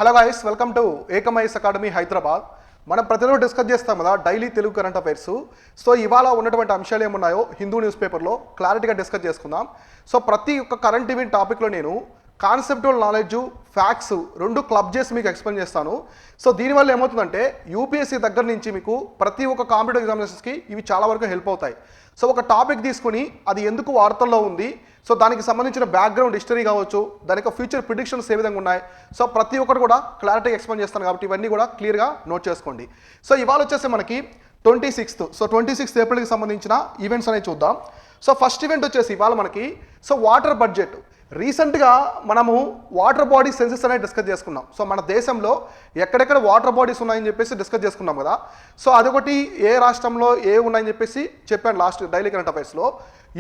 Hello guys, welcome to Ekamais academy Hyderabad. మనం ప్రతిరోజు discuss చేస్తాం కదా daily Telugu current affairs. So ఇవాళ ఉన్నటువంటి అంశాలు ఏమున్నాయో హిందూ న్యూస్ పేపర్లో క్లారిటీగా డిస్కస్ చేసుకుందాం. సో ప్రతి ఒక్క కరెంట్ ఈవెంట్ టాపిక్లో నేను కాన్సెప్టువల్ నాలెడ్జ్, ఫ్యాక్ట్స్ రెండు క్లబ్ చేసి మీకు ఎక్స్ప్లెయిన్ చేస్తాను. సో దీనివల్ల ఏమవుతుందంటే యూపీఎస్సీ దగ్గర నుంచి మీకు ప్రతి ఒక్క కాంపిటేటివ్ ఎగ్జామినేషన్స్కి ఇవి చాలా వరకు హెల్ప్ అవుతాయి. సో ఒక టాపిక్ తీసుకొని అది ఎందుకు వార్తల్లో ఉంది, సో దానికి సంబంధించిన బ్యాక్గ్రౌండ్ హిస్టరీ కావచ్చు, దాని యొక్క ఫ్యూచర్ ప్రిడిక్షన్స్ ఏ విధంగా ఉన్నాయి, సో ప్రతి ఒక్కటి కూడా క్లారిటీగా ఎక్స్ప్లెయిన్ చేస్తాను కాబట్టి ఇవన్నీ కూడా క్లియర్గా నోట్ చేసుకోండి. సో ఇవాళ వచ్చేసి మనకి 26th ఏప్రిల్కి సంబంధించిన ఈవెంట్స్ అనేవి చూద్దాం. సో ఫస్ట్ ఈవెంట్ వచ్చేసి ఇవాళ మనకి వాటర్ బడ్జెట్. రీసెంట్గా మనము వాటర్ బాడీ సెన్సెస్ అనేది డిస్కస్ చేసుకున్నాం. సో మన దేశంలో ఎక్కడెక్కడ వాటర్ బాడీస్ ఉన్నాయని చెప్పేసి డిస్కస్ చేసుకున్నాం కదా. సో అదొకటి ఏ రాష్ట్రంలో ఏ ఉన్నాయని చెప్పేసి చెప్పాను లాస్ట్ డైలీ కరెంట్ అఫైర్స్లో.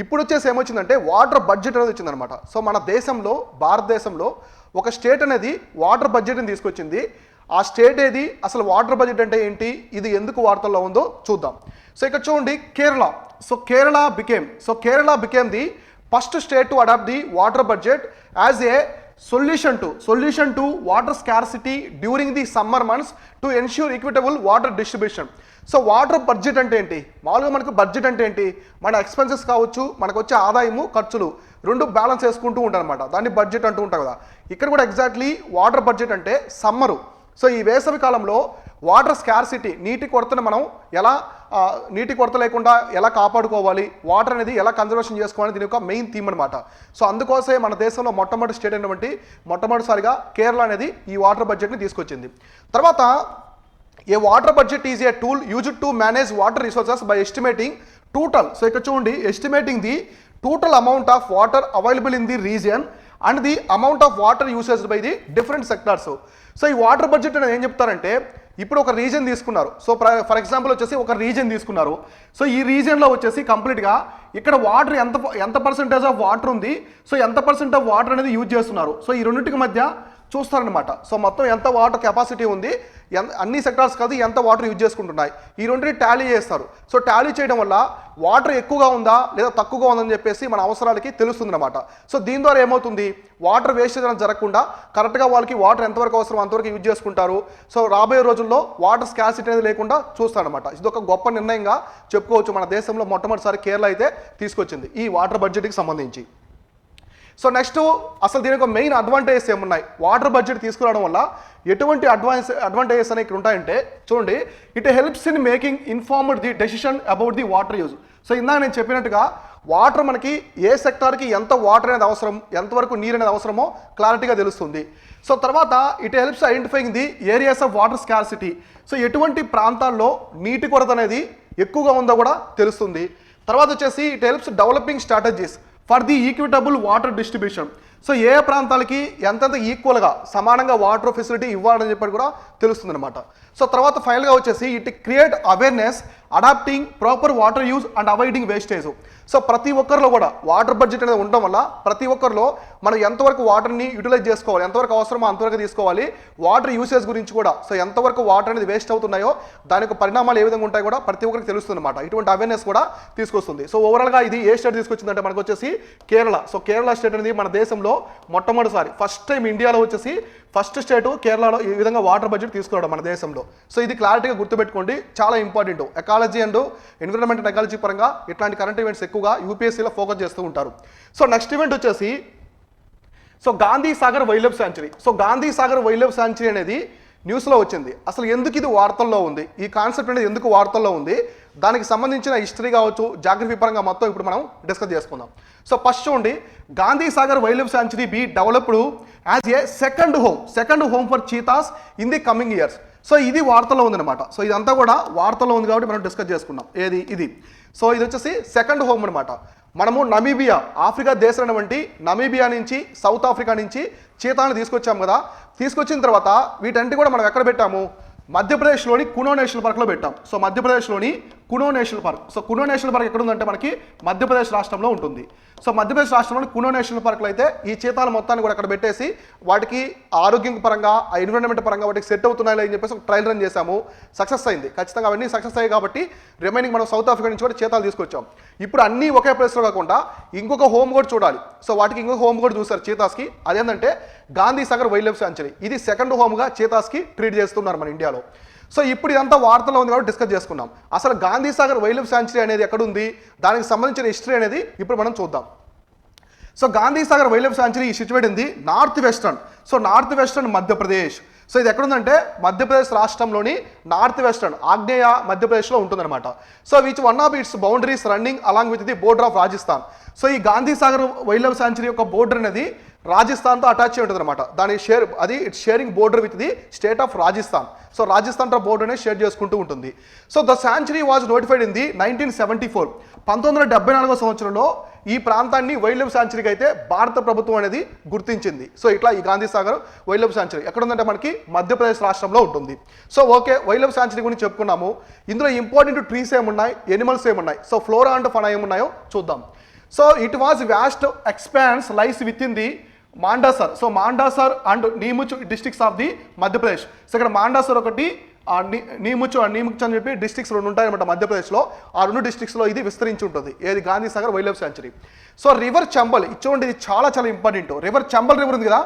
ఇప్పుడు వచ్చేసి ఏమొచ్చిందంటే వాటర్ బడ్జెట్ అనేది వచ్చిందనమాట. సో మన దేశంలో, భారతదేశంలో ఒక స్టేట్ అనేది వాటర్ బడ్జెట్ని తీసుకొచ్చింది. ఆ స్టేట్ ఏది, అసలు వాటర్ బడ్జెట్ అంటే ఏంటి, ఇది ఎందుకు వార్తల్లో ఉందో చూద్దాం. సో ఇక్కడ చూడండి Kerala. So Kerala became the first state to adopt the water budget as a solution to water scarcity during the summer months to ensure equitable water distribution. So water budget అంటే ఏంటి, మామూలుగా మనకు బడ్జెట్ అంటే ఏంటి, మన ఎక్స్పెన్సెస్ కావచ్చు, మనకు వచ్చే ఆదాయము ఖర్చులు రెండు బ్యాలెన్స్ చేసుకుంటూ ఉంటారు అనమాట. దాన్ని బడ్జెట్ అంటూ ఉంటాం కదా. ఇక్కడ కూడా ఎగ్జాక్ట్లీ వాటర్ బడ్జెట్ అంటే సమ్మరు. సో ఈ వేసవి కాలంలో వాటర్ స్కార్సిటీ, నీటి కొరతను మనం ఎలా నీటి కొరత లేకుండా ఎలా కాపాడుకోవాలి, వాటర్ అనేది ఎలా కన్జర్వేషన్ చేసుకోవాలి, దీని యొక్క మెయిన్ థీమ్ అనమాట. సో అందుకోసమే మన దేశంలో మొట్టమొదటిసారిగా కేరళ అనేది ఈ వాటర్ బడ్జెట్ని తీసుకొచ్చింది. తర్వాత a water budget is a tool used to manage water resources by estimating total. So ఇక్కడ చూడండి, estimating the total amount of water available in the region and the amount of water usage by the different sectors. So ఈ water budget అనేది ఏం చెప్తారంటే, ఇప్పుడు ఒక reason తీసుకున్నారు. So for example వచ్చేసి ఒక రీజన్ తీసుకున్నారు. సో ఈ రీజన్లో వచ్చేసి కంప్లీట్గా ఇక్కడ వాటర్ ఎంత పర్సెంటేజ్ ఆఫ్ వాటర్ ఉంది, సో ఎంత పర్సెంట్ ఆఫ్ వాటర్ అనేది యూజ్ చేస్తున్నారు. సో ఈ రెండింటికి మధ్య చూస్తారనమాట. సో మొత్తం ఎంత వాటర్ కెపాసిటీ ఉంది, అన్ని సెక్టార్స్ కాదు ఎంత వాటర్ యూజ్ చేసుకుంటున్నాయి, ఈ రెండింటిని టాలీ చేస్తారు. సో టాలీ చేయడం వల్ల వాటర్ ఎక్కువగా ఉందా లేదా తక్కువగా ఉందని చెప్పేసి మన అవసరాలకి తెలుస్తుంది అనమాట. సో దీని ద్వారా ఏమవుతుంది, వాటర్ వేస్టేజ్ అనేది జరగకుండా కరెక్ట్గా వాళ్ళకి వాటర్ ఎంతవరకు అవసరం అంతవరకు యూజ్ చేసుకుంటారు. సో రాబోయే రోజుల్లో వాటర్ స్కార్సిటీ అనేది లేకుండా చూస్తారనమాట. ఇది ఒక గొప్ప నిర్ణయంగా చెప్పుకోవచ్చు. మన దేశంలో మొట్టమొదటిసారి కేరళ అయితే తీసుకొచ్చింది ఈ వాటర్ బడ్జెట్కి సంబంధించి. సో నెక్స్ట్ అసలు దీని యొక్క మెయిన్ అడ్వాంటేజెస్ ఏమున్నాయి, వాటర్ బడ్జెట్ తీసుకురావడం వల్ల ఎటువంటి అడ్వాంటేజెస్ అనేవి ఇక్కడ ఉంటాయంటే చూడండి, it helps in making informed the decision about the water use. So ఇందాక నేను చెప్పినట్టుగా వాటర్ మనకి ఏ సెక్టార్కి ఎంత వాటర్ అనేది అవసరం, ఎంతవరకు నీరు అనేది అవసరమో క్లారిటీగా తెలుస్తుంది. సో తర్వాత it helps identifying the areas of water scarcity. So ఎటువంటి ప్రాంతాల్లో నీటి కొరత అనేది ఎక్కువగా ఉందో కూడా తెలుస్తుంది. తర్వాత వచ్చేసి it helps developing strategies for the equitable water distribution. So ఏ ప్రాంతాలకి ఎంతెంత ఈక్వల్గా సమానంగా వాటర్ ఫెసిలిటీ ఇవ్వాలని చెప్పి కూడా తెలుస్తుంది అనమాట. సో తర్వాత ఫైనల్గా వచ్చేసి it create awareness adopting proper water use and avoiding wastage. So ప్రతి ఒక్కరిలో కూడా వాటర్ బడ్జెట్ అనేది ఉండడం వల్ల ప్రతి ఒక్కరిలో మనం ఎంతవరకు వాటర్ని యూటిలైజ్ చేసుకోవాలి, ఎంతవరకు అవసరమో అంతవరకు తీసుకోవాలి, వాటర్ యూసేజ్ గురించి కూడా, సో ఎంతవరకు వాటర్ అనేది వేస్ట్ అవుతున్నాయో దాని యొక్క పరిణామాలు ఏ విధంగా ఉంటాయో కూడా ప్రతి ఒక్కరికి తెలుస్తుంది అనమాట. ఇటువంటి అవేర్నెస్ కూడా తీసుకొస్తుంది. సో ఓవరాల్గా ఇది ఏ స్టేట్ తీసుకొచ్చిందంటే మనకు వచ్చేసి కేరళ. సో కేరళ స్టేట్ అనేది మన దేశంలో మొట్టమొదటిసారి ఫస్ట్ టైం ఇండియాలో వచ్చేసి ఫస్ట్ స్టేట్ కేరళలో ఈ విధంగా వాటర్ బడ్జెట్ తీసుకురావడం మన దేశంలో. సో ఇది క్లారిటీగా గుర్తుపెట్టుకోండి, చాలా important. Ecology and environment and ecology పరంగా ఇట్లాంటి కరెంట్ ఈవెంట్స్ ఎక్కువగా యూపీఎస్సీలో ఫోకస్ చేస్తూ ఉంటారు. సో నెక్స్ట్ ఈవెంట్ వచ్చేసి Gandhi Sagar wild life sanctuary. Gandhi Sagar wild life sanctuary అనేది న్యూస్లో వచ్చింది. అసలు ఎందుకు ఇది వార్తల్లో ఉంది, ఈ కాన్సెప్ట్ అనేది ఎందుకు వార్తల్లో ఉంది, దానికి సంబంధించిన హిస్టరీ కావచ్చు, జాగ్రఫీ పరంగా మొత్తం ఇప్పుడు మనం డిస్కస్ చేసుకుందాం. సో ఫస్ట్ చూడండి, Gandhi Sagar wild life sanctuary be developed as a second home for cheetahs in the coming years. So ఇది వార్తలో ఉందన్నమాట. సో ఇదంతా కూడా వార్తలో ఉంది కాబట్టి మనం డిస్కస్ చేసుకున్నాం ఇది. సో ఇది వచ్చేసి సెకండ్ హోమ్ అనమాట. మనము నమీబియా, ఆఫ్రికా దేశం అనేటువంటి నమీబియా నుంచి, సౌత్ ఆఫ్రికా నుంచి చీతాలను తీసుకొచ్చాము కదా. తీసుకొచ్చిన తర్వాత వీటంటి కూడా మనం ఎక్కడ పెట్టాము, మధ్యప్రదేశ్లోని కునో నేషనల్ పార్క్లో పెట్టాం. సో మధ్యప్రదేశ్లోని Kuno national park. So Kuno national park ఎక్కడ ఉందంటే మనకి మధ్యప్రదేశ్ రాష్ట్రంలో ఉంటుంది. సో మధ్యప్రదేశ్ రాష్ట్రంలోని కునో నేషనల్ పార్క్లో అయితే ఈ చీతాలు మొత్తాన్ని కూడా అక్కడ పెట్టేసి వాటికి ఆరోగ్యం పరంగా ఆ ఎన్విరాన్మెంట్ పరంగా వాటికి సెట్ అవుతున్నాయి అని చెప్పేసి ఒక ట్రయల్ రన్ చేశాము. సక్సెస్ అయింది. ఖచ్చితంగా అవన్నీ సక్సెస్ అయ్యాయి కాబట్టి రిమైనింగ్ మనం సౌత్ ఆఫ్రికా నుంచి కూడా చీతాలు తీసుకొచ్చాం. ఇప్పుడు అన్నీ ఒకే ప్లేస్లో కాకుండా ఇంకొక హోమ్ కూడా చూడాలి. సో వాటికి ఇంకొక హోమ్ కూడా చూసారు చీతాస్కి. అదేంటంటే Gandhi Sagar wild life sanctuary. ఇది సెకండ్ హోమ్గా చీతాస్కి ట్రీట్ చేస్తున్నారు మన ఇండియాలో. సో ఇప్పుడు ఇదంతా వార్తలో ఉంది కాబట్టి డిస్కస్ చేసుకున్నాం. అసలు Gandhi Sagar wild life sanctuary అనేది ఎక్కడ ఉంది, దానికి సంబంధించిన హిస్టరీ అనేది ఇప్పుడు మనం చూద్దాం. So Gandhi Sagar wild life sanctuary situate in the north western. So north western Madhya Pradesh. So ఇది ఎక్కడుందంటే మధ్యప్రదేశ్ రాష్ట్రంలోని నార్త్ వెస్టర్న్ ఆగ్నేయ మధ్యప్రదేశ్లో ఉంటుందన్నమాట. So which one of its boundaries running along with the border of Rajasthan. So ఈ Gandhi Sagar wild life sanctuary యొక్క border అనేది రాజస్థాన్తో అటాచ్ అయి ఉంటుంది అనమాట. దాని its sharing border with the state of Rajasthan. So రాజస్థాన్తో బోర్డర్ అనేది షేర్ చేసుకుంటూ ఉంటుంది. So the sanctuary was notified in the 1974. 1974 సంవత్సరంలో ఈ ప్రాంతాన్ని వైల్డ్ లైఫ్ శాంచురీకి అయితే భారత ప్రభుత్వం అనేది గుర్తించింది. సో ఇట్లా ఈ Gandhi Sagar wild life sanctuary ఎక్కడ ఉందంటే మనకి మధ్యప్రదేశ్ రాష్ట్రంలో ఉంటుంది. So okay, wild life sanctuary గురించి చెప్పుకున్నాము. ఇందులో ఇంపార్టెంట్ ట్రీస్ ఏమున్నాయి, ఎనిమల్స్ ఏమున్నాయి, సో ఫ్లోరా అండ్ ఫనా ఏమున్నాయో చూద్దాం. So it was vast expanse lies within the Mandsaur. So Mandsaur and Neemuch districts of the Madhya Pradesh. So ఇక్కడ మాండాసర్ ఒకటి, నీముచ్ అని చెప్పి డిస్ట్రిక్ట్స్ రెండు ఉంటాయన్నమాట మధ్యప్రదేశ్లో. ఆ రెండు డిస్ట్రిక్ట్స్లో ఇది విస్తరించి ఉంటుంది. ఏది Gandhi Sagar wild life sanctuary. So river Chambal ఇచ్చుకోండి, ఇది చాలా చాలా ఇంపార్టెంట్. చంబల్ రివర్ ఉంది కదా,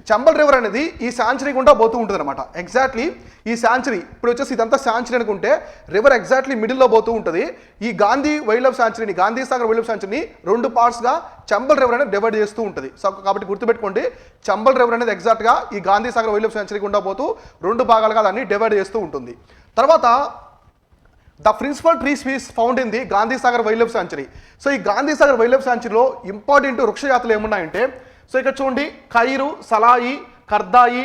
చంబల్ రివర్ అనేది ఈ శాంచురీ గుండా పోతూ ఉంటుంది అనమాట. ఎగ్జాక్ట్లీ ఈ శాంచురీ ఇప్పుడు వచ్చేసి ఇదంతా శాంచురీ అనుకుంటే రివర్ ఎగ్జాక్ట్లీ మిడిల్లో పోతూ ఉంటుంది. ఈ గాంధీ వైల్డ్ లైఫ్ శాంచురీని, గాంధీ సాగర్ వైల్డ్ లైఫ్ శాంచురీని రెండు పార్ట్స్గా చంబల్ రివర్ అనేది డివైడ్ చేస్తూ ఉంటుంది. సో కాబట్టి గుర్తుపెట్టుకోండి, చంబల్ రివర్ అనేది ఎగ్జాక్ట్గా ఈ Gandhi Sagar wild life sanctuary గుండా పోతూ రెండు భాగాలుగా దాన్ని డివైడ్ చేస్తూ ఉంటుంది. తర్వాత the principal tree species found in the Gandhi Sagar wild life sanctuary. So ఈ గాంధీ సాగర్ వైల్డ్ లైఫ్ శాంచురీలో ఇంపార్టెంట్ వృక్ష జాతులు ఏమున్నాయంటే, సో ఇక్కడ చూడండి ఖైరు, సలాయి, కర్దాయి,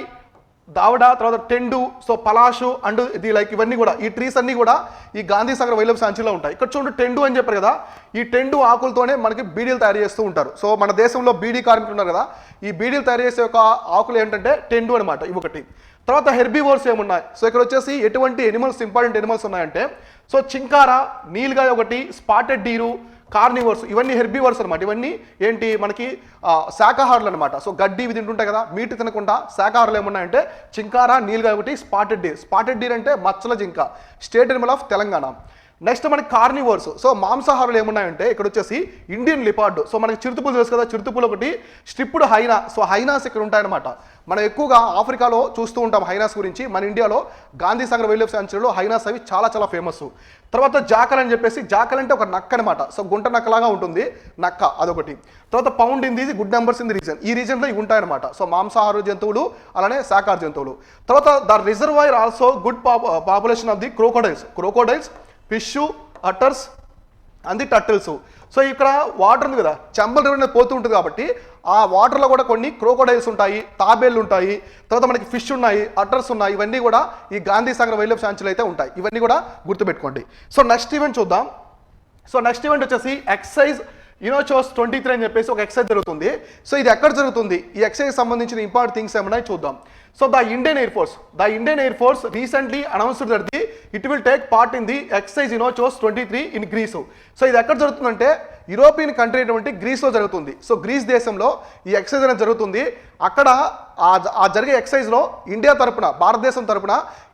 దావడా, తర్వాత టెండు, సో పలాషు అండ్ ఇది లైక్ ఇవన్నీ కూడా ఈ ట్రీస్ అన్నీ కూడా ఈ గాంధీ సాగర్ వైల్డ్ లైఫ్ శాంచురీలో ఉంటాయి. ఇక్కడ చూడండి టెండు అని చెప్పారు కదా, ఈ టెండు ఆకులతోనే మనకి బీడీలు తయారు చేస్తూ ఉంటారు. సో మన దేశంలో బీడీ కార్మికులు ఉన్నారు కదా, ఈ బీడీలు తయారు చేసే ఒక ఆకులు ఏంటంటే టెండు అనమాట, ఇవి ఒకటి. తర్వాత హెర్బివోర్స్ ఏమున్నాయి, సో ఇక్కడ వచ్చేసి ఎటువంటి ఎనిమల్స్, ఇంపార్టెంట్ ఎనిమల్స్ ఉన్నాయంటే, సో చింకారా, నీల్గాయ ఒకటి, స్పాటెడ్ డీరు, కార్నివర్స్, ఇవన్నీ హెర్బివర్స్ అనమాట. ఇవన్నీ ఏంటి మనకి శాకాహారులు అనమాట. సో గడ్డి ఇవి తింటుంటాయి కదా, మీట్ తినకుండా శాకాహారులు ఏమున్నాయంటే చింకారా, నీల్గా ఒకటి, స్పాటెడ్ డీర్ అంటే మచ్చల జింక, state Animal of Telangana. Next మనకి కార్నివర్స్, సో మాంసాహారులు ఏమున్నాయంటే ఇక్కడ వచ్చేసి ఇండియన్ లిపార్డు. సో మనకి చిరుతుపులు తెలుసు కదా, చిరుతుపులు ఒకటి, స్ట్రిప్డ్ హైనా, సో హైనాస్ ఇక్కడ ఉంటాయన్నమాట. మనం ఎక్కువగా ఆఫ్రికాలో చూస్తూ ఉంటాం హైనాస్ గురించి. మన ఇండియాలో గాంధీ సాగర్ వైల్డ్ లైఫ్ శాంచురీలో హైనాస్ అవి చాలా చాలా ఫేమస్. తర్వాత జాకల్ అని చెప్పేసి, జాకల్ అంటే ఒక నక్క అనమాట. సో గుంట నక్కలాగా ఉంటుంది నక్క, అదొకటి. తర్వాత pound in the good numbers in the reason, ఈ రీజన్లో ఇవి ఉంటాయన్నమాట. సో మాంసాహార జంతువులు అలానే శాకాహార జంతువులు. తర్వాత the reservoir also good population of the crocodiles, fish, utters and the turtles. So ఇక్కడ వాటర్ ఉంది కదా, చంబల్ రివర్ అనేది పోతూ ఉంటుంది కాబట్టి ఆ వాటర్లో కూడా కొన్ని క్రోకోడైల్స్ ఉంటాయి, తాబేళ్ళు ఉంటాయి, తర్వాత మనకి ఫిష్ ఉన్నాయి, అటర్స్ ఉన్నాయి. ఇవన్నీ కూడా ఈ గాంధీ సాగర్ వైల్డ్ లైఫ్ శాంచురీలో అయితే ఉంటాయి. ఇవన్నీ కూడా గుర్తుపెట్టుకోండి. సో నెక్స్ట్ ఈవెంట్ చూద్దాం. సో నెక్స్ట్ ఈవెంట్ వచ్చేసి ఎక్సైజ్ యునోచోస్ 23 అని చెప్పేసి ఒక ఎక్సైజ్ జరుగుతుంది. సో ఇది ఎక్కడ జరుగుతుంది, ఈ ఎక్సైజ్ సంబంధించిన ఇంపార్టెంట్ థింగ్స్ ఏమన్నాయి చూద్దాం. So the Indian air force recently announced that it will take part in the exercise Iniochos 23 in Greece. So ఇది ఎక్కడ జరుగుతుందంటే యూరోపియన్ కంట్రీ అయినటువంటి గ్రీస్లో జరుగుతుంది. సో గ్రీస్ దేశంలో ఈ ఎక్సైజ్ అనేది జరుగుతుంది. అక్కడ ఆ జరిగే ఎక్సైజ్లో ఇండియా తరపున, భారతదేశం తరపున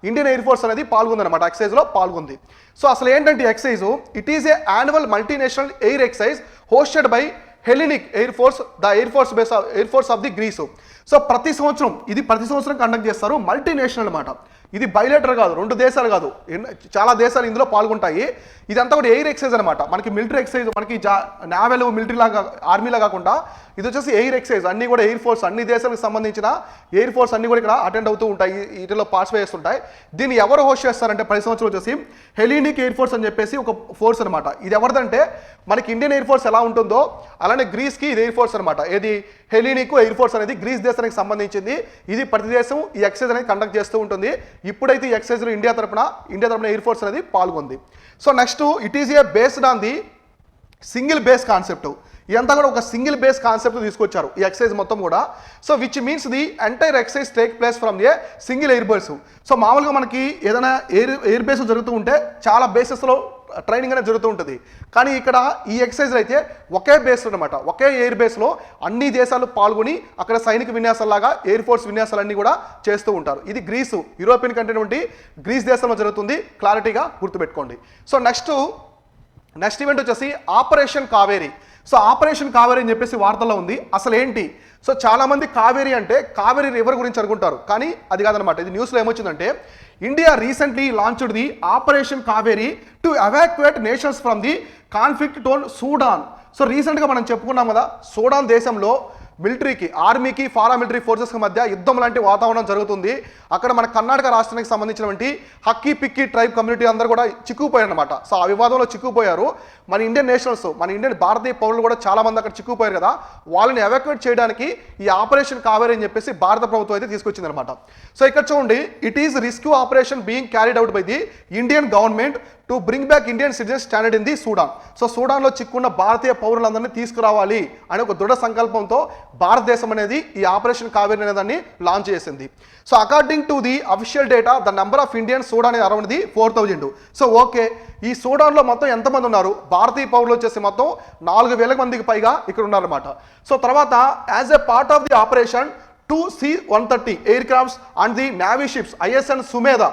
ఇండియన్ ఎయిర్ ఫోర్స్ అనేది పాల్గొందనమాట, ఎక్సైజ్లో పాల్గొంది. సో అసలు ఏంటంటే exercise, it is a annual multinational air exercise hosted by Hellenic air force, the air force of the Greece. So ప్రతి సంవత్సరం కండక్ట్ చేస్తారు. మల్టీనేషనల్ అనమాట, ఇది బైలేటర్ కాదు, రెండు దేశాలు కాదు, చాలా దేశాలు ఇందులో పాల్గొంటాయి. ఇదంతా కూడా ఎయిర్ ఎక్సైజ్ అనమాట. మనకి మిలిటరీ ఎక్సైజ్, మనకి నావల్ మిలిటరీ లాగా ఆర్మీలా కాకుండా ఇది వచ్చేసి ఎయిర్ ఎక్సైజ్. అన్ని కూడా ఎయిర్ ఫోర్స్, అన్ని దేశాలకు సంబంధించిన ఎయిర్ ఫోర్స్ అన్ని కూడా ఇక్కడ అటెండ్ అవుతూ ఉంటాయి, వీటిలో పార్టిసిపేట్ చేస్తుంటాయి. దీన్ని ఎవరు హోస్ట్ చేస్తారంటే ప్రతి సంవత్సరం వచ్చేసి హెలినిక్ ఎయిర్ ఫోర్స్ అని చెప్పేసి ఒక ఫోర్స్ అనమాట. ఇది ఎవరిదంటే మనకి ఇండియన్ ఎయిర్ ఫోర్స్ ఎలా ఉంటుందో అలానే గ్రీస్కి ఇది ఎయిర్ ఫోర్స్ అనమాట. ఏది హెలినిక్ ఎయిర్ ఫోర్స్ అనేది గ్రీస్ దేశానికి సంబంధించింది. ఇది ప్రతి దేశం ఈ ఎక్సైజ్ అనేది కండక్ట్ చేస్తూ ఉంటుంది. ఇప్పుడైతే ఈ ఎక్సైజ్లో ఇండియా తరపున ఎయిర్ ఫోర్స్ అనేది పాల్గొంది. So next it is a based on the single base concept. ఇదంతా కూడా ఒక సింగిల్ బేస్ కాన్సెప్ట్ తీసుకొచ్చారు ఈ ఎక్సైజ్ మొత్తం కూడా. So which means the entire excise take place from a single air base. So మామూలుగా మనకి ఏదైనా ఎయిర్ బేస్ జరుగుతూ ఉంటే చాలా బేసెస్లో ట్రైనింగ్ అనేది జరుగుతూ ఉంటుంది. కానీ ఇక్కడ ఈ ఎక్సర్సైజ్ అయితే ఒకే బేస్ అనమాట, ఒకే ఎయిర్ బేస్లో అన్ని దేశాలు పాల్గొని అక్కడ సైనిక విన్యాసాలాగా ఎయిర్ ఫోర్స్ విన్యాసాలన్నీ కూడా చేస్తూ ఉంటారు. ఇది గ్రీసు, యూరోపియన్ కంట్రీ నుండి గ్రీస్ దేశంలో జరుగుతుంది, క్లారిటీగా గుర్తుపెట్టుకోండి. సో నెక్స్ట్ ఈవెంట్ వచ్చేసి operation Kaveri. So operation Kaveri అని చెప్పేసి వార్తల్లో ఉంది. అసలు ఏంటి? సో చాలామంది కావేరీ అంటే కావేరీ రివర్ గురించి అనుకుంటారు, కానీ అది కాదనమాట. ఇది న్యూస్లో ఏమొచ్చిందంటే India recently launched the operation Kaveri to evacuate nations from the conflict zone Sudan. So రీసెంట్గా మనం చెప్పుకున్నాం కదా, సూడాన్ దేశంలో మిలిటరీకి, ఆర్మీకి, పారామిలిటరీ ఫోర్సెస్కి మధ్య యుద్ధం లాంటి వాతావరణం జరుగుతుంది. అక్కడ మన కర్ణాటక రాష్ట్రానికి సంబంధించినటువంటి హక్కీ పిక్కీ ట్రైబ్ కమ్యూనిటీ అందరూ కూడా చిక్కుపోయారు అనమాట. సో ఆ వివాదంలో చిక్కుపోయారు. మన ఇండియన్ నేషనల్స్, మన ఇండియన్ భారతీయ పౌరులు కూడా చాలా మంది అక్కడ చిక్కుపోయారు కదా, వాళ్ళని ఎవాక్యుయేట్ చేయడానికి ఈ ఆపరేషన్ కావేరీ అని చెప్పేసి భారత ప్రభుత్వం అయితే తీసుకొచ్చింది అనమాట. సో ఇక్కడ చూడండి, it is rescue operation being carried out by the Indian government to bring back Indian citizens stranded in the Sudan. So సూడాన్లో చిక్కున్న భారతీయ పౌరులందరినీ తీసుకురావాలి అనే ఒక దృఢ సంకల్పంతో భారతదేశం అనేది ఈ ఆపరేషన్ కావేరీ అనే దాన్ని లాంచ్ చేసింది. So according to the official data the number of Indian Sudan around the 4000. So okay, ఈ సూడాన్లో మొత్తం ఎంతమంది ఉన్నారు? భారతీయ పౌరులు వచ్చేసి మొత్తం 4000 మందికి పైగా ఇక్కడ ఉన్నారన్నమాట. సో తర్వాత as a part of the operation 2 C-130 air crafts and the navy ships ISN Sumedha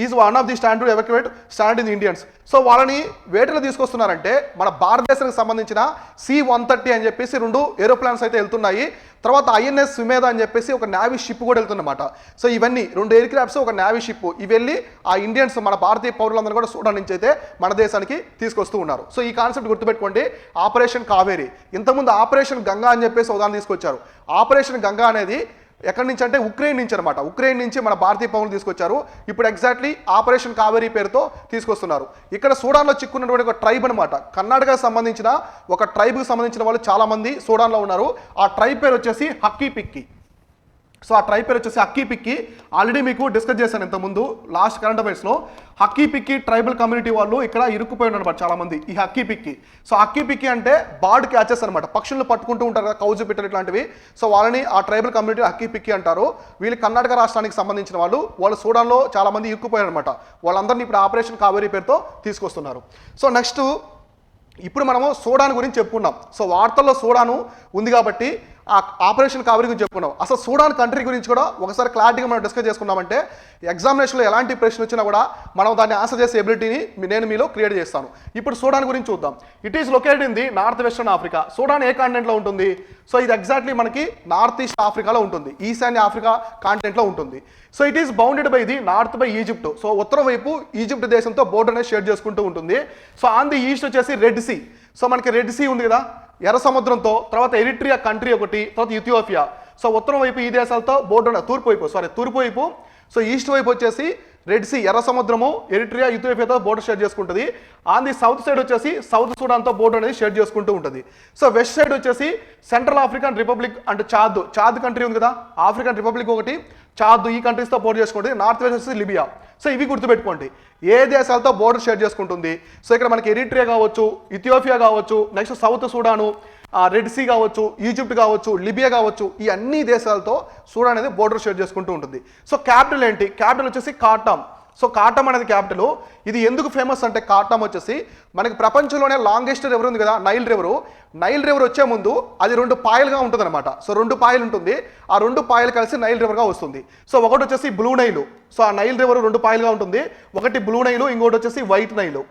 is one of the stand to evacuate stand in Indians. So వాళ్ళని వేటలు తీసుకొస్తున్నారంటే మన భారతదేశానికి సంబంధించిన C-130 అని చెప్పేసి 2 ఏరోప్లాన్స్ అయితే వెళ్తున్నాయి. తర్వాత INS సుమేధ అని చెప్పేసి ఒక నేవీ షిప్ కూడా వెళ్తుందన్నమాట. సో ఇవన్నీ 2 ఎయిర్ క్రాఫ్ట్స్, ఒక నేవీ షిప్, ఇవి వెళ్ళి ఆ ఇండియన్స్, మన భారతీయ పౌరులందరూ కూడా సూడాన్ నుంచి అయితే మన దేశానికి తీసుకొస్తూ ఉన్నారు. సో ఈ కాన్సెప్ట్ గుర్తుపెట్టుకోండి, ఆపరేషన్ కావేరీ. ఇంతకుముందు ఆపరేషన్ గంగా అని చెప్పేసి ఉదాహరణ తీసుకొచ్చారు. ఆపరేషన్ గంగా అనేది ఎక్కడి నుంచి అంటే ఉక్రెయిన్ నుంచి అనమాట. ఉక్రెయిన్ నుంచి మన భారతీయ పౌరులు తీసుకొచ్చారు. ఇప్పుడు ఎగ్జాక్ట్లీ ఆపరేషన్ కావేరీ పేరుతో తీసుకొస్తున్నారు. ఇక్కడ సూడాన్లో చిక్కున్నటువంటి ఒక ట్రైబ్ అనమాట, కర్ణాటకకు సంబంధించిన ఒక ట్రైబ్కి సంబంధించిన వాళ్ళు చాలామంది సూడాన్లో ఉన్నారు. ఆ ట్రైబ్ పేరు వచ్చేసి హక్కీ పిక్కీ. సో ఆ ట్రైబ్ పేరు వచ్చేసి హక్కీ పిక్కీ. ఆల్రెడీ మీకు డిస్కస్ చేశాను ఇంతకుముందు లాస్ట్ కరెంట్ అఫైర్స్లో. హక్కీ పిక్కీ ట్రైబల్ కమ్యూనిటీ వాళ్ళు ఇక్కడ ఇరుక్కుపోయి ఉన్నారు అనమాట చాలామంది, ఈ హక్కీ పిక్కీ. సో హక్కీ పిక్కీ అంటే బర్డ్ క్యాచెస్ అనమాట, పక్షులను పట్టుకుంటూ ఉంటారు కదా, కౌజు పిట్టలు ఇట్లాంటివి. సో వాళ్ళని ఆ ట్రైబల్ కమ్యూనిటీ హక్కీ పిక్కీ అంటారు. వీళ్ళు కర్ణాటక రాష్ట్రానికి సంబంధించిన వాళ్ళు సూడాన్లో చాలామంది ఇరుక్కుపోయారు అనమాట. వాళ్ళందరినీ ఇప్పుడు ఆపరేషన్ కావేరీ పేరుతో తీసుకొస్తున్నారు. సో నెక్స్ట్ ఇప్పుడు మనము సూడాన్ గురించి చెప్పుకున్నాం. సో వార్తల్లో సూడాను ఉంది కాబట్టి ఆ ఆపరేషన్ కావేరీ గురించి చెప్పుకున్నాం. అసలు సూడాన్ కంట్రీ గురించి కూడా ఒకసారి క్లారిటీగా మనం డిస్కస్ చేసుకున్నామంటే ఎగ్జామినేషన్లో ఎలాంటి ప్రశ్న వచ్చినా కూడా మనం దాన్ని ఆన్సర్ చేసే ఎబిలిటీని నేను మీలో క్రియేట్ చేస్తాను. ఇప్పుడు సూడాన్ గురించి చూద్దాం. It is located in the north western Africa. Sudan ఏ కాంటినెంట్లో ఉంటుంది? సో ఇది ఎగ్జాక్ట్లీ మనకి నార్త్ ఈస్ట్ ఆఫ్రికాలో ఉంటుంది, ఈశాన్య ఆఫ్రికా కాంటినెంట్లో ఉంటుంది. So it is bounded by the north by Egypt. So ఉత్తర వైపు ఈజిప్ట్ దేశంతో బోర్డర్ అనేది షేర్ చేసుకుంటూ ఉంటుంది. సో ఆన్ ది ఈస్ట్ వచ్చేసి రెడ్ సీ. సో మనకి రెడ్ సీ ఉంది కదా, ఎర్ర సముద్రంతో, తర్వాత ఎరిట్రియా కంట్రీ ఒకటి, తర్వాత ఇథియోపియా. సో ఉత్తరం వైపు ఈ దేశాలతో బోర్డర్, తూర్పు వైపు సో ఈస్ట్ వైపు వచ్చేసి రెడ్ సీ, ఎర్ర సముద్రము, ఎరిట్రియా, ఇథియోపియాతో బోర్డర్ షేర్ చేసుకుంటుంది. ఆన్ ది సౌత్ సైడ్ వచ్చేసి సౌత్ సూడాన్తో బోర్డర్ అనేది షేర్ చేసుకుంటూ ఉంటుంది. సో వెస్ట్ సైడ్ వచ్చేసి సెంట్రల్ ఆఫ్రికన్ రిపబ్లిక్ అంటే చాద్ కంట్రీ ఉంది కదా, ఆఫ్రికన్ రిపబ్లిక్ ఒకటి, చాద్, ఈ కంట్రీస్తో బోర్డర్ చేసుకుంటుంది. నార్త్ వెస్ట్ వచ్చేసి లిబియా. సో ఇవి గుర్తుపెట్టుకోండి, ఏ దేశాలతో బోర్డర్ షేర్ చేసుకుంటుంది. సో ఇక్కడ మనకి ఎరిట్రియా కావచ్చు, ఇథియోపియా కావచ్చు, next South Sudan, red sea కావచ్చు, ఈజిప్ట్ కావచ్చు, లిబియా కావచ్చు, ఈ అన్ని దేశాలతో సూడాన్ అనేది బోర్డర్ షేర్ చేసుకుంటూ ఉంటుంది. సో క్యాపిటల్ ఏంటి? క్యాపిటల్ వచ్చేసి ఖార్టూమ్. సో ఖార్టూమ్ అనేది క్యాపిటల్. ఇది ఎందుకు ఫేమస్ అంటే ఖార్టూమ్ వచ్చేసి మనకి ప్రపంచంలోనే లాంగెస్ట్ రివర్ ఉంది కదా, నైల్ రివర్ వచ్చే ముందు అది 2 పాయలుగా ఉంటుంది అనమాట. సో 2 పాయలు ఉంటుంది, ఆ 2 పాయలు కలిసి నైల్ రివర్గా వస్తుంది. సో ఒకటి వచ్చేసి బ్లూ నైలు. సో ఆ నైల్ రివర్ 2 పాయలుగా ఉంటుంది, ఒకటి బ్లూ నైలు, ఇంకోటి వచ్చేసి white Nile.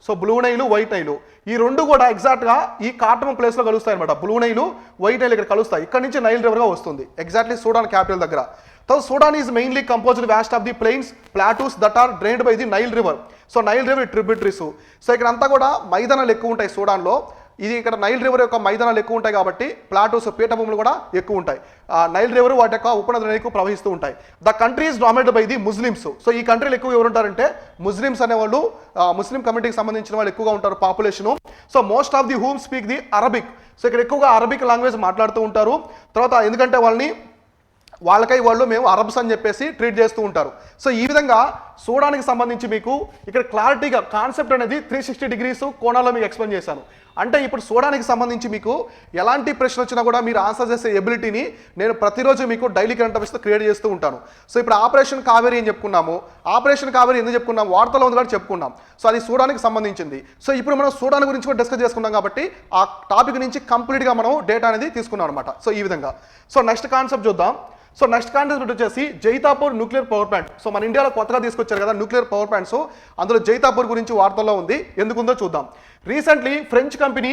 So blue Nile, white Nile, ఈ 2 కూడా ఎగ్జాక్ట్గా ఈ ఖార్టూమ్ ప్లేస్లో కలుస్తాయి అనమాట. బ్లూ నైలు, వైట్ నైలు ఇక్కడ కలుస్తాయి. ఇక్కడ నుంచి నైల్ రివర్గా వస్తుంది ఎగ్జాక్ట్లీ సూడాన్ క్యాపిటల్ దగ్గర. So Sudan is mainly composed vast of the plains plateaus that are drained by the Nile river. So Nile river tributaries. So ఇక్కడ అంతా కూడా మైదానాలు ఎక్కువ ఉంటాయి సూడాన్లో. ఇది ఇక్కడ నైల్ రివర్ యొక్క మైదానాలు ఎక్కువ ఉంటాయి కాబట్టి ప్లాటూస్, పీఠభూములు కూడా ఎక్కువ ఉంటాయి. నైల్ రివర్ వాటి యొక్క ఉపనదులు ఎక్కువ ప్రవహిస్తూ ఉంటాయి. The country is dominated by the Muslims. So ఈ కంట్రీలో ఎక్కువ ఎవరు ఉంటారంటే ముస్లిమ్స్ అనేవాళ్ళు, ముస్లిం కమ్యూనిటీకి సంబంధించిన వాళ్ళు ఎక్కువగా ఉంటారు population. So most of the whom speak the Arabic. So ఇక్కడ ఎక్కువగా అరబిక్ లాంగ్వేజ్ మాట్లాడుతూ ఉంటారు. తర్వాత ఎందుకంటే వాళ్ళకై వాళ్ళు మేము అరబ్స్ అని చెప్పేసి ట్రీట్ చేస్తూ ఉంటారు. సో ఈ విధంగా చూడడానికి సంబంధించి మీకు ఇక్కడ క్లారిటీగా కాన్సెప్ట్ అనేది 360 డిగ్రీస్ కోణాల్లో మీకు ఎక్స్ప్లెయిన్ చేశాను. అంటే ఇప్పుడు చూడడానికి సంబంధించి మీకు ఎలాంటి ప్రశ్న వచ్చినా కూడా మీరు ఆన్సర్ చేసే ఎబిలిటీని నేను ప్రతిరోజు మీకు డైలీ కరెంట్ అఫైర్స్తో క్రియేట్ చేస్తూ ఉంటాను. సో ఇప్పుడు ఆపరేషన్ కావేరీ అని చెప్పుకున్నాము. ఆపరేషన్ కావేరీ ఎందుకు చెప్పుకున్నాం, వార్తలో ఉంది కూడా చెప్పుకున్నాం. సో అది చూడడానికి సంబంధించింది. సో ఇప్పుడు మనం చూడడానికి గురించి కూడా డిస్కస్ చేసుకున్నాం కాబట్టి ఆ టాపిక్ నుంచి కంప్లీట్గా మనం డేటా అనేది తీసుకున్నాం అనమాట. సో ఈ విధంగా. సో నెక్స్ట్ కాన్సెప్ట్ చూద్దాం. సో నెక్స్ట్ కాన్సెప్ట్ వచ్చేసి Jaitapur nuclear power plant. So మన ఇండియాలో కొత్తగా తీసుకొచ్చారు కదా న్యూక్లియర్ పవర్ ప్లాంట్స్, అందులో జైతాపూర్ గురించి వార్తల్లో ఉంది. ఎందుకుందో చూద్దాం. Recently French company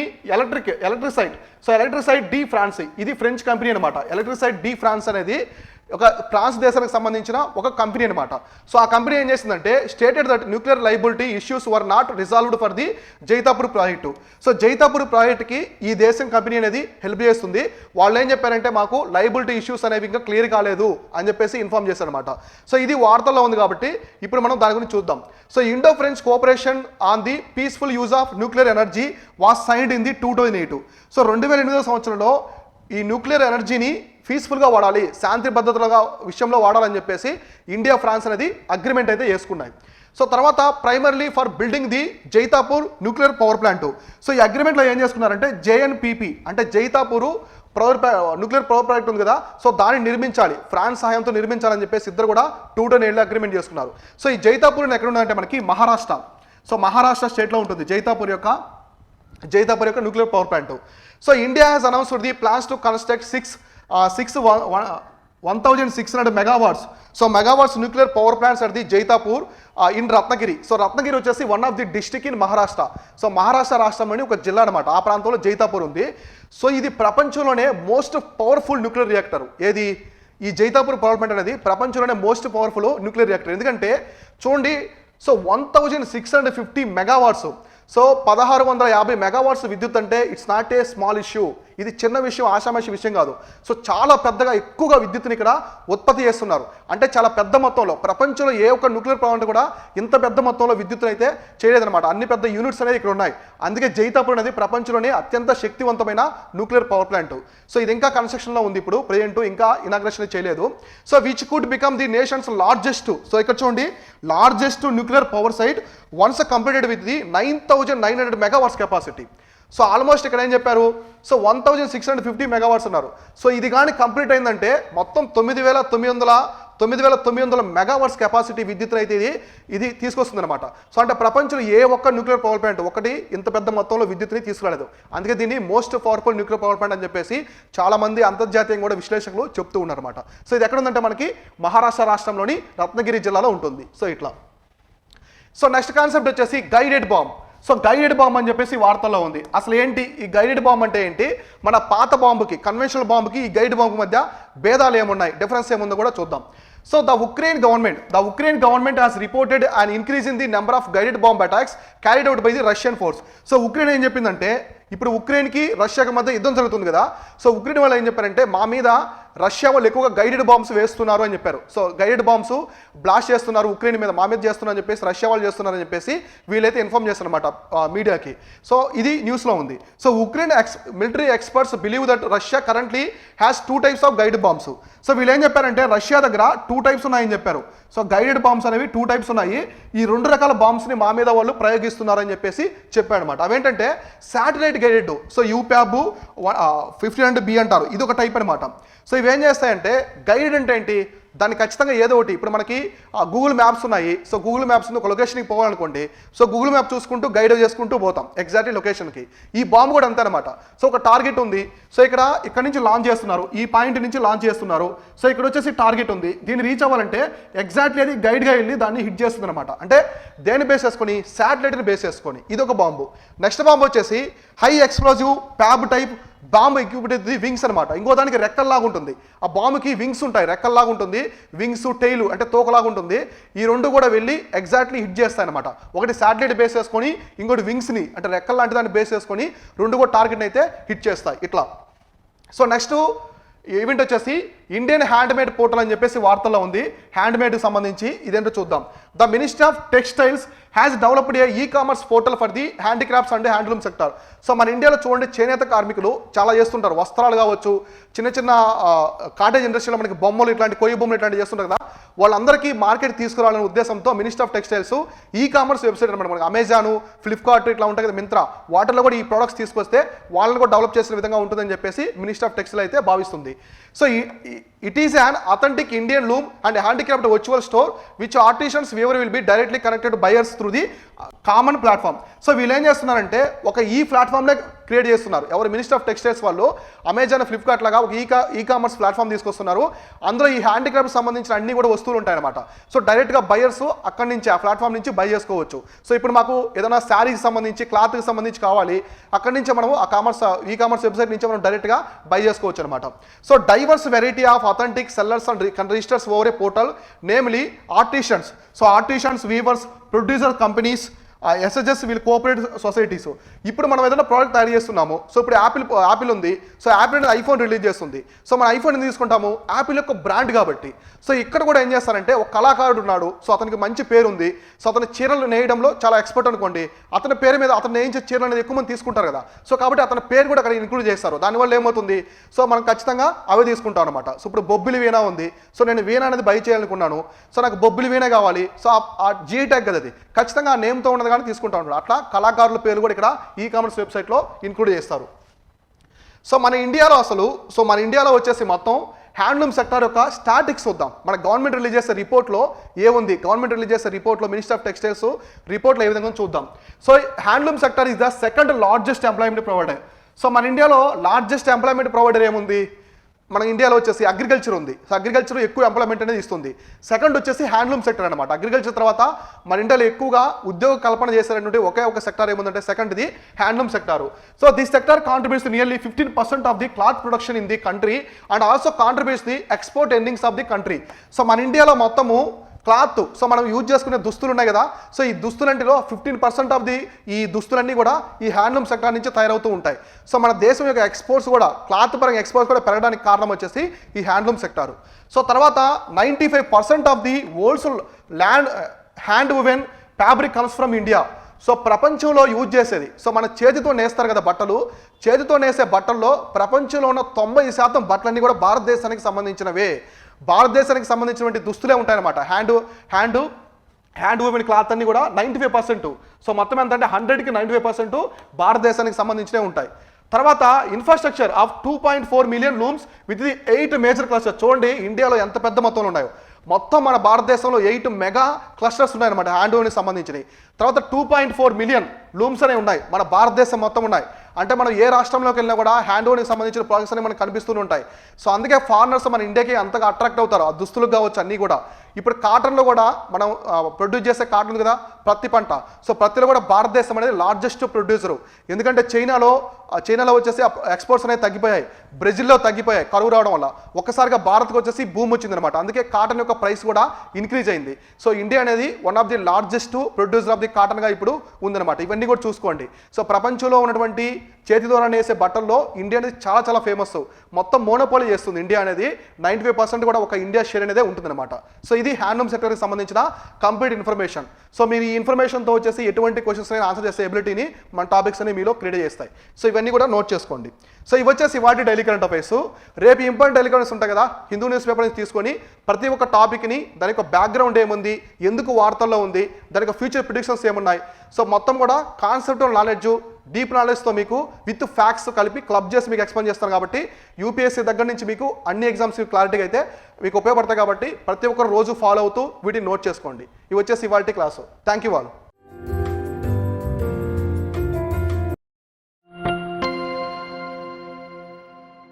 Electricite de France, ఇది ఫ్రెంచ్ కంపెనీ అనమాట. ఎలక్ట్రిసైడ్ డి ఫ్రాన్స్ అనేది ఒక ఫ్రాన్స్ దేశానికి సంబంధించిన ఒక కంపెనీ అనమాట. సో ఆ కంపెనీ ఏం చేసిందంటే stated that nuclear liability issues were not resolved for the Jaitapur project. So Jaitapur ప్రాజెక్ట్కి ఈ దేశం కంపెనీ అనేది హెల్ప్ చేస్తుంది. వాళ్ళు ఏం చెప్పారంటే మాకు లైబిలిటీ ఇష్యూస్ అనేవి ఇంకా క్లియర్ కాలేదు అని చెప్పేసి ఇన్ఫార్మ్ చేశారనమాట. సో ఇది వార్తల్లో ఉంది కాబట్టి ఇప్పుడు మనం దాని గురించి చూద్దాం. So Indo French cooperation on the peaceful use of nuclear energy was signed in the 2008. So 2008 సంవత్సరంలో ఈ న్యూక్లియర్ ఎనర్జీని పీస్ఫుల్గా వాడాలి, శాంతి భద్రతలుగా విషయంలో వాడాలని చెప్పేసి ఇండియా ఫ్రాన్స్ అనేది అగ్రిమెంట్ అయితే చేసుకున్నాయి. సో తర్వాత primarily for building the Jaitapur nuclear power plant. So ఈ అగ్రిమెంట్లో ఏం చేసుకున్నారంటే జేఎన్పీపీ అంటే జైతాపూర్ న్యూక్లియర్ పవర్ ప్రాజెక్ట్ ఉంది కదా, సో దాన్ని నిర్మించాలి, ఫ్రాన్స్ సహాయంతో నిర్మించాలని చెప్పేసి ఇద్దరు కూడా 2007లో అగ్రిమెంట్ చేసుకున్నారు. సో ఈ జైతాపూర్ ఎక్కడ ఉందంటే మనకి మహారాష్ట్ర. సో మహారాష్ట్ర స్టేట్లో ఉంటుంది జైతాపూర్ యొక్క nuclear power plant. So India has announced the plans to construct 1600 megawatts. So megawatts nuclear power plants at the Jaitapur in Ratnagiri. So Ratnagiri వచ్చేసి one of the district in Maharashtra. So Maharashtra రాష్ట్రంలోని ఒక జిల్లా అనమాట. ఆ ప్రాంతంలో జైతాపూర్ ఉంది. సో ఇది ప్రపంచంలోనే మోస్ట్ పవర్ఫుల్ న్యూక్లియర్ రియాక్టర్. ఏది ఈ జైతాపూర్ పవర్ ప్లాంట్ అనేది ప్రపంచంలోనే మోస్ట్ పవర్ఫుల్ న్యూక్లియర్ రియాక్టర్. ఎందుకంటే చూడండి, సో 1650 మెగావాట్స్, సో 1650 మెగావాట్స్ విద్యుత్ అంటే it's not a small issue. ఇది చిన్న విషయం, ఆషామాషి విషయం కాదు. సో చాలా పెద్దగా ఎక్కువగా విద్యుత్తుని ఇక్కడ ఉత్పత్తి చేస్తున్నారు. అంటే చాలా పెద్ద మొత్తంలో, ప్రపంచంలో ఏ ఒక్క న్యూక్లియర్ ప్లాంట్ కూడా ఇంత పెద్ద మొత్తంలో విద్యుత్తును అయితే చేయలేదన్నమాట. అన్ని పెద్ద యూనిట్స్ అనేది ఇక్కడ ఉన్నాయి. అందుకే జైతాపూర్ అనేది ప్రపంచంలోనే అత్యంత శక్తివంతమైన న్యూక్లియర్ పవర్ ప్లాంట్. సో ఇది ఇంకా కన్స్ట్రక్షన్లో ఉంది, ఇప్పుడు ప్రెజెంట్ ఇంకా ఇనాగ్రేషన్ చేయలేదు. So which could become the nation's largest. So ఇక్కడ చూడండి, largest nuclear power site once completed with the 9900 megawatts capacity. So almost ఇక్కడ ఏం చెప్పారు, సో 1650 మెగావాట్స్ అన్నారు. సో ఇది కానీ కంప్లీట్ అయిందంటే మొత్తం 9900 మెగావాట్స్ కెపాసిటీ విద్యుత్ అయితే ఇది తీసుకొస్తుంది అనమాట. సో అంటే ప్రపంచంలో ఏ ఒక్క న్యూక్లియర్ పవర్ ప్లాంట్ ఒకటి ఇంత పెద్ద మొత్తంలో విద్యుత్ని తీసుకురాలేదు. అందుకే దీన్ని most powerful nuclear power plant అని చెప్పేసి చాలా మంది అంతర్జాతీయంగా కూడా విశ్లేషకులు చెప్తూ ఉన్నారన్నమాట. సో ఇది ఎక్కడ ఉందంటే మనకి మహారాష్ట్ర రాష్ట్రంలోని రత్నగిరి జిల్లాలో ఉంటుంది. సో ఇట్లా. సో నెక్స్ట్ కాన్సెప్ట్ వచ్చేసి guided bomb. So guided bomb అని చెప్పేసి వార్తల్లో ఉంది. అసలు ఏంటి ఈ గైడెడ్ బాంబ్ అంటే ఏంటి, మన పాత బాంబుకి కన్వెన్షనల్ బాంబుకి ఈ గైడ్ బాంబు మధ్య భేదాలు ఏమున్నాయి, డిఫరెన్స్ ఏముందో కూడా చూద్దాం. So the Ukraine government has reported an increase in the number of guided bomb attacks carried out by the Russian force. So Ukraine ఏం చెప్పిందంటే, ఇప్పుడు ఉక్రెయిన్కి రష్యాకి మధ్య యుద్ధం జరుగుతుంది కదా. సో ఉక్రెయిన్ వాళ్ళు ఏం చెప్పారంటే, మా మీద రష్యా వాళ్ళు ఎక్కువగా గైడెడ్ బాంబ్స్ వేస్తున్నారు అని చెప్పారు. సో గైడెడ్ బాంబ్స్ బ్లాస్ట్ చేస్తున్నారు ఉక్రెయిన్ మీద, మా మీద చేస్తున్నారు అని చెప్పేసి రష్యా వాళ్ళు చేస్తున్నారని చెప్పేసి వీళ్ళైతే ఇన్ఫార్మ్ చేస్తారన్నమాట మీడియాకి. సో ఇది న్యూస్లో ఉంది. So Ukraine military experts believe that Russia currently has 2 types of guided bombs. So వీళ్ళు ఏం చెప్పారంటే, రష్యా దగ్గర 2 types ఉన్నాయని చెప్పారు. సో గైడెడ్ బాంబ్స్ అనేవి 2 types ఉన్నాయి. ఈ 2 రకాల బాంబ్స్ని మా మీద వాళ్ళు ప్రయోగిస్తున్నారని చెప్పేసి చెప్పాడు అనమాట. అవేంటంటే శాటిలైట్ గైడెడ్, సో యూప్యాబ్ 1500B అంటారు, ఇది ఒక టైప్ అనమాట. సో ఇవేం చేస్తాయంటే, గైడెడ్ అంటే ఏంటి, దాన్ని ఖచ్చితంగా ఏదో ఒకటి, ఇప్పుడు మనకి గూగుల్ మ్యాప్స్ ఉన్నాయి. సో గూగుల్ మ్యాప్స్ ఒక లొకేషన్కి పోవాలనుకోండి, సో గూగుల్ మ్యాప్ చూసుకుంటూ గైడ్ చేసుకుంటూ పోతాం ఎగ్జాక్ట్లీ లొకేషన్కి. ఈ బాంబు కూడా అంతే అనమాట. సో ఒక టార్గెట్ ఉంది, సో ఇక్కడ నుంచి లాంచ్ చేస్తున్నారు, ఈ పాయింట్ నుంచి లాంచ్ చేస్తున్నారు. సో ఇక్కడ వచ్చేసి టార్గెట్ ఉంది, దీన్ని రీచ్ అవ్వాలంటే ఎగ్జాక్ట్లీ అది గైడ్గా వెళ్ళి దాన్ని హిట్ చేస్తుంది అనమాట. అంటే దేన్ని బేస్ చేసుకొని, శాటిలైట్ని బేస్ చేసుకొని. ఇది ఒక బాంబు. నెక్స్ట్ బాంబు వచ్చేసి high explosive ప్యాబ్ type bomb equipped wings అనమాట. ఇంకో దానికి రెక్కల్లాగా ఉంటుంది, ఆ బాంబుకి వింగ్స్ ఉంటాయి, రెక్కల్లాగా ఉంటుంది, వింగ్స్ టెయిల్ అంటే తోకలాగా ఉంటుంది. ఈ 2 కూడా వెళ్ళి ఎగ్జాక్ట్లీ హిట్ చేస్తాయి అనమాట. ఒకటి శాటిలైట్ బేస్ చేసుకొని, ఇంకోటి వింగ్స్ని అంటే రెక్కల్ లాంటి దాన్ని బేస్ చేసుకొని 2 కూడా టార్గెట్ని అయితే హిట్ చేస్తాయి ఇట్లా. సో నెక్స్ట్ ఈవెంట్ వచ్చేసి ఇండియన్ హ్యాండ్మేడ్ పోర్టల్ అని చెప్పేసి వార్తల్లో ఉంది. హ్యాండ్మేడ్కి సంబంధించి ఇదేంటో చూద్దాం. The ministry of textiles has developed a e-commerce portal for the handicrafts and handloom sector. So మన ఇండియాలో చూడండి, చేనేత కార్మికులు చాలా చేస్తుంటారు. వస్త్రాలు కావచ్చు, చిన్న చిన్న కాటేజ్ ఇండస్ట్రీలో మనకి బొమ్మలు, ఇట్లాంటి కొయ్యి బొమ్మలు ఇట్లాంటి చేస్తుంటారు కదా, వాళ్ళందరికీ మార్కెట్ తీసుకురావాలనే ఉద్దేశంతో ministry of textiles e-commerce website అనమాట. మనకి అమెజాన్, ఫ్లిప్కార్ట్ ఇట్లా ఉంటాయి కదా, మింత్రా, వాటిలో కూడా ఈ ప్రొడక్ట్స్ తీసుకొస్తే వాళ్ళని కూడా డెవలప్ చేసిన విధంగా ఉంటుందని చెప్పేసి మినిస్ట్రీ ఆఫ్ టెక్స్టైల్ అయితే భావిస్తుంది. So it is an authentic Indian loom and handicraft virtual store which artisans weaver will be directly connected buyers through the common platform. So వీళ్ళు ఏం చేస్తున్నారంటే ఒక ఈ ప్లాట్ఫామ్లో క్రియేట్ చేస్తున్నారు. ఎవరు? మినిస్ట్రీ ఆఫ్ టెక్స్టైల్స్ వాళ్ళు అమెజాన్, ఫ్లిప్కార్ట్ లాగా ఒక ఈ-కామర్స్ ప్లాట్ఫామ్ తీసుకొస్తున్నారు. అందులో ఈ హ్యాండిక్రాఫ్ట్ సంబంధించిన అన్ని కూడా వస్తువులు ఉంటాయన్నమాట. సో డైరెక్ట్గా బయర్స్ అక్కడి నుంచి ఆ ప్లాట్ఫామ్ నుంచి బై చేసుకోవచ్చు. సో ఇప్పుడు మాకు ఏదైనా శారీకి సంబంధించి, క్లాత్కి సంబంధించి కావాలి, అక్కడి నుంచి మనము ఆ ఈ-కామర్స్ వెబ్సైట్ నుంచి మనం డైరెక్ట్గా బై చేసుకోవచ్చు అనమాట. So divorce variety of authentic sellers and registers over a portal, namely artisans. So artisans, weavers, producer companies, SHS వీళ్ళు కోఆపరేటివ్ సొసైటీస్. ఇప్పుడు మనం ఏదైనా ప్రోడక్ట్ తయారు చేస్తున్నాము. సో ఇప్పుడు యాపిల్ ఉంది. సో యాపిల్ అనేది ఐఫోన్ రిలీజ్ చేస్తుంది. సో మన ఐఫోన్ తీసుకుంటాము, యాపిల్ యొక్క బ్రాండ్ కాబట్టి. సో ఇక్కడ కూడా ఏం చేస్తారంటే ఒక కళాకారుడు ఉన్నాడు. సో అతనికి మంచి పేరు ఉంది. సో అతని చీరలు నేయడంలో చాలా ఎక్స్పర్ట్ అనుకోండి. అతని పేరు మీద అతను నేయించే చీరలు అనేది ఎక్కువ మంది తీసుకుంటారు కదా. సో కాబట్టి అతని పేరు కూడా అక్కడ ఇంక్లూడ్ చేస్తారు. దానివల్ల ఏమవుతుంది? సో మనం ఖచ్చితంగా అవే తీసుకుంటాం అనమాట. సో ఇప్పుడు బొబ్బిలి వీణ ఉంది. సో నేను వీణ అనేది బై చేయాలనుకున్నాను. సో నాకు బొబ్బిలి వీణ కావాలి. సో ఆ జీ ట్యాగ్ కదా, అది ఖచ్చితంగా ఆ నేమ్తో ఉన్నది కానీ తీసుకుంటా ఉంటాడు. అట్లా కళాకారుల పేర్లు కూడా ఇక్కడ ఈ-కామర్స్ వెబ్సైట్లో ఇంక్లూడ్ చేస్తారు. సో మన ఇండియాలో వచ్చేసి మొత్తం హ్యాండ్లూమ్ సెక్టర్ యొక్క స్టాటిక్స్ చూద్దాం. మన గవర్నమెంట్ రిలీజ్ చేసే రిపోర్ట్లో ఏముంది? గవర్నమెంట్ రిలీజ్ చేసే రిపోర్ట్లో మినిస్ట్రీ ఆఫ్ టెక్స్టైల్స్ రిపోర్ట్లో ఏ విధంగా చూద్దాం. So handloom sector is the second largest employment provider. So మన ఇండియాలో లార్జెస్ట్ ఎంప్లాయ్మెంట్ ప్రొవైడర్ ఏముంది? మన ఇండియాలో వచ్చేసి అగ్రికల్చర్ ఉంది. సో అగ్రికల్చర్ ఎక్కువ ఎంప్లాయ్మెంట్ అనేది ఇస్తుంది. సెకండ్ వచ్చేసి హ్యాండ్లూమ్ సెక్టర్ అనమాట. అగ్రికల్చర్ తర్వాత మన ఇండియాలో ఎక్కువగా ఉద్యోగ కల్పన చేసేటువంటి ఒకే ఒక సెక్టర్ ఏముందంటే సెకండ్ది handloom sector. So this sector contributes nearly 15% of the cloth production in the country and also contributes the export earnings of the country. So మన ఇండియాలో మొత్తము క్లాత్, సో మనం యూజ్ చేసుకునే దుస్తులు ఉన్నాయి కదా, సో ఈ దుస్తులంటిలో 15% ఆఫ్ ది ఈ దుస్తులన్నీ కూడా ఈ హ్యాండ్లూమ్ సెక్టర్ నుంచి తయారవుతూ ఉంటాయి. సో మన దేశం యొక్క ఎక్స్పోర్ట్స్ కూడా, క్లాత్ పరంగా ఎక్స్పోర్ట్స్ కూడా పెరగడానికి కారణం వచ్చేసి ఈ హ్యాండ్లూమ్ సెక్టర్. సో తర్వాత 95% of the world's hand woven fabric comes from India. So ప్రపంచంలో యూజ్ చేసేది, సో మన చేతితో నేస్తారు కదా బట్టలు, చేతితో నేసే బట్టల్లో ప్రపంచంలో ఉన్న 90% బట్టలన్నీ కూడా భారతదేశానికి సంబంధించినవే. భారతదేశానికి సంబంధించినటువంటి దుస్తులే ఉంటాయన్నమాట. హ్యాండ్ వూమెన్ క్లాత్ అన్ని కూడా 95%. సో మొత్తం ఎంత అంటే 100కి 95% భారతదేశానికి సంబంధించినవి ఉంటాయి. తర్వాత infrastructure of 2.4 million looms with the 8 major clusters. చూడండి ఇండియాలో ఎంత పెద్ద మొత్తంలో ఉన్నాయో. మొత్తం మన భారతదేశంలో 8 మెగా క్లస్టర్స్ ఉన్నాయన్నమాట హ్యాండ్ వూమెన్కి సంబంధించినవి. తర్వాత 2.4 మిలియన్ లూమ్స్ అనేవి ఉన్నాయి మన భారతదేశం మొత్తం ఉన్నాయి. అంటే మనం ఏ రాష్ట్రంలోకి వెళ్ళినా కూడా హ్యాండ్ వూమెన్కి సంబంధించిన ప్రాజెక్ట్స్ అనేవి మనకు కనిపిస్తూనే ఉంటాయి. సో అందుకే ఫారినర్స్ మన ఇండియాకి అంతగా అట్రాక్ట్ అవుతారు. ఆ దుస్తులకు కావచ్చు అన్నీ కూడా. ఇప్పుడు కాటన్లో కూడా మనం ప్రొడ్యూస్ చేసే కాటన్ కదా ప్రతి పంట. సో ప్రతిలో కూడా భారతదేశం అనేది లార్జెస్ట్ ప్రొడ్యూసరు. ఎందుకంటే చైనాలో వచ్చేసి ఎక్స్పోర్ట్స్ అనేవి తగ్గిపోయాయి, బ్రెజిల్లో తగ్గిపోయాయి కరువు రావడం వల్ల. ఒక్కసారిగా భారత్కి వచ్చేసి భూమి వచ్చిందనమాట. అందుకే కాటన్ యొక్క ప్రైస్ కూడా ఇంక్రీజ్ అయింది. సో ఇండియా అనేది one of the largest producer of the కాటన్గా ఇప్పుడు ఉందన్నమాట. ఇవన్నీ కూడా చూసుకోండి. సో ప్రపంచంలో ఉన్నటువంటి చేతి ద్వారా నేసే బట్టల్లో ఇండియా అనేది చాలా చాలా ఫేమస్. మొత్తం మోనోపోలీ చేస్తుంది ఇండియా అనేది. 95% కూడా ఒక ఇండియా షేర్ అనేది ఉంటుందన్నమాట. సో ఇది హ్యాండ్లూమ్ సెక్టర్కి సంబంధించిన కంప్లీట్ ఇన్ఫర్మేషన్. సో మీరు ఈ ఇన్ఫర్మేషన్తో వచ్చేసి ఎటువంటి క్వశ్చన్స్ అయినా ఆన్సర్ చేసే ఎబిలిటీని మన టాపిక్స్ అనేవి మీలో క్రియేట్ చేస్తాయి. సో ఇవన్నీ కూడా నోట్ చేసుకోండి. సో ఇవి వచ్చేసి వాటి డైలీ కరెంట్ అఫైర్స్. రేపు ఇంపార్టెంట్ డైలీ కరెంట్స్ ఉంటాయి కదా, హిందూ న్యూస్ పేపర్ నుంచి తీసుకొని ప్రతి ఒక్క టాపిక్ని, దాని యొక్క బ్యాక్గ్రౌండ్ ఏముంది, ఎందుకు వార్తల్లో ఉంది, దాని యొక్క ఫ్యూచర్ ప్రిడిక్షన్స్ ఏమున్నాయి, సో మొత్తం కూడా కాన్సెప్టువల్ నాలెడ్జ్, డీప్ నాలెడ్జ్తో మీకు విత్ ఫ్యాక్ట్స్ కలిపి క్లబ్ చేసి మీకు ఎక్స్ప్లెయిన్ చేస్తాను. కాబట్టి యూపీఎస్సీ దగ్గర నుంచి మీకు అన్ని ఎగ్జామ్స్ క్లారిటీగా అయితే మీకు ఉపయోగపడతాయి. కాబట్టి ప్రతి ఒక్కరు రోజు ఫాలో అవుతూ వీటిని నోట్ చేసుకోండి. ఇవి వచ్చేసి ఇవాల్టి క్లాసు. Thank you all.